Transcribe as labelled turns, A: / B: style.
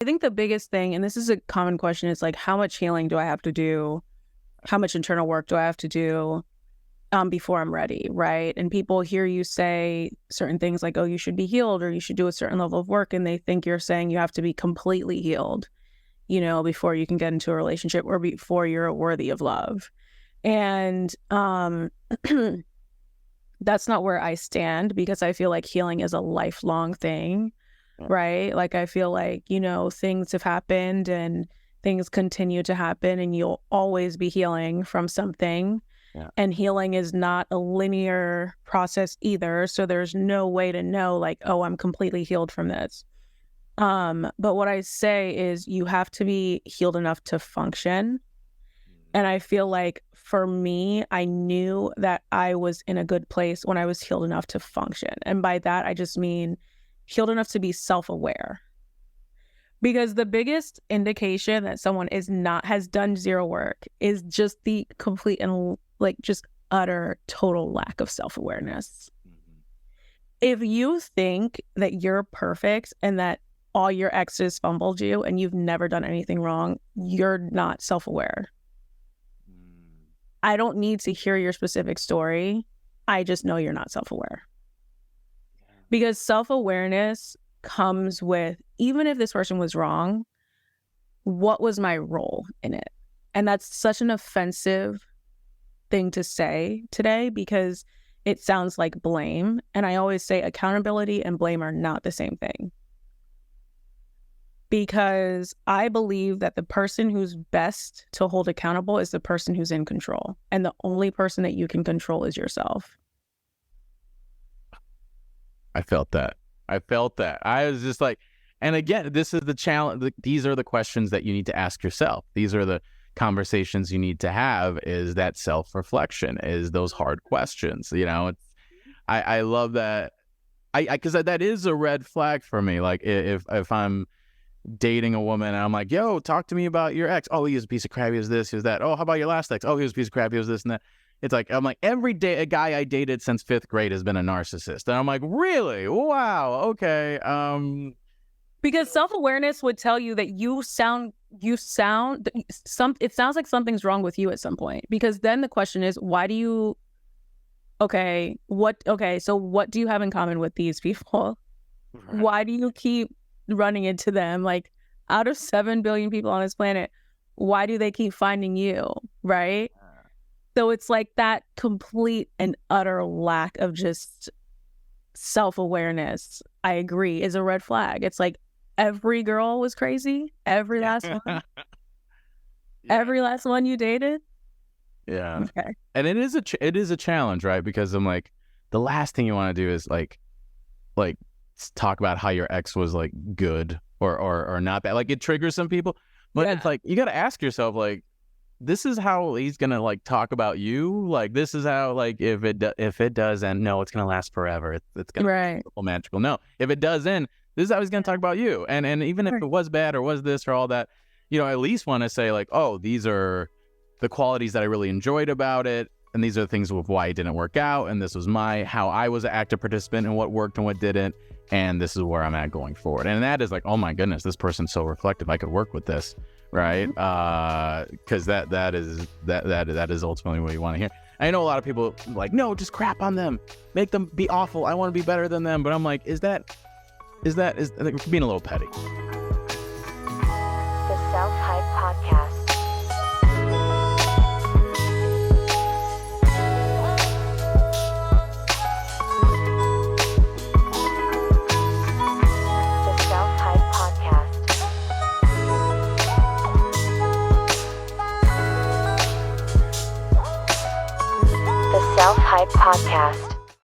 A: I think the biggest thing, and this is a common question, is like, how much healing do I have to do? How much internal work do I have to do before I'm ready, right? And people hear you say certain things like, oh, you should be healed or you should do a certain level of work. And they think you're saying you have to be completely healed, before you can get into a relationship or before you're worthy of love. And that's not where I stand, because I feel like healing is a lifelong thing, right? Like, I feel like, things have happened and things continue to happen, and you'll always be healing from something.
B: Yeah.
A: And healing is not a linear process either. So there's no way to know like, oh, I'm completely healed from this. But what I say is you have to be healed enough to function. And I feel like for me, I knew that I was in a good place when I was healed enough to function. And by that, I just mean healed enough to be self-aware. Because the biggest indication that someone has done zero work is just the complete and just utter total lack of self-awareness. If you think that you're perfect and that all your exes fumbled you and you've never done anything wrong, you're not self-aware. I don't need to hear your specific story. I just know you're not self-aware. Because self-awareness comes with, even if this person was wrong, what was my role in it? And that's such an offensive thing to say today, because it sounds like blame. And I always say accountability and blame are not the same thing. Because I believe that the person who's best to hold accountable is the person who's in control. And the only person that you can control is yourself.
B: I felt that. I was just like, and again, this is the challenge. These are the questions that you need to ask yourself. These are the conversations you need to have, is that self-reflection, is those hard questions. I love that. Because that is a red flag for me. Like if I'm dating a woman and I'm like, yo, talk to me about your ex. Oh, he was a piece of crap. He was this, he was that. Oh, how about your last ex? Oh, he was a piece of crap. He was this and that. It's like, I'm like, every day a guy I dated since 5th grade has been a narcissist. And I'm like, really? Wow. Okay.
A: Because self-awareness would tell you that it sounds like something's wrong with you at some point. Because then the question is, so what do you have in common with these people? Right. Why do you keep running into them? Like, out of 7 billion people on this planet, why do they keep finding you? Right? So it's like that complete and utter lack of just self-awareness, I agree, is a red flag. It's like every girl was crazy. Every last one. Yeah. Every last one you dated.
B: Yeah.
A: Okay.
B: And it is a challenge, right? Because I'm like, the last thing you want to do is like talk about how your ex was like good or not bad. Like, it triggers some people, but It's like, you got to ask yourself, like, this is how he's gonna like talk about you. Like, this is how, like, if it does end, no, it's gonna last forever. It's gonna be magical. No, if it does end, this is how he's gonna talk about you. And even if it was bad or was this or all that, at least want to say like, oh, these are the qualities that I really enjoyed about it, and these are the things of why it didn't work out, and this was how I was an active participant and what worked and what didn't, and this is where I'm at going forward. And that is like, oh my goodness, this person's so reflective. I could work with this. Right, because that is ultimately what you want to hear. I know a lot of people like, no, just crap on them, make them be awful. I want to be better than them. But I'm like, is that I think being a little petty.
C: The Self-Hype Podcast. Self-Hype Podcast.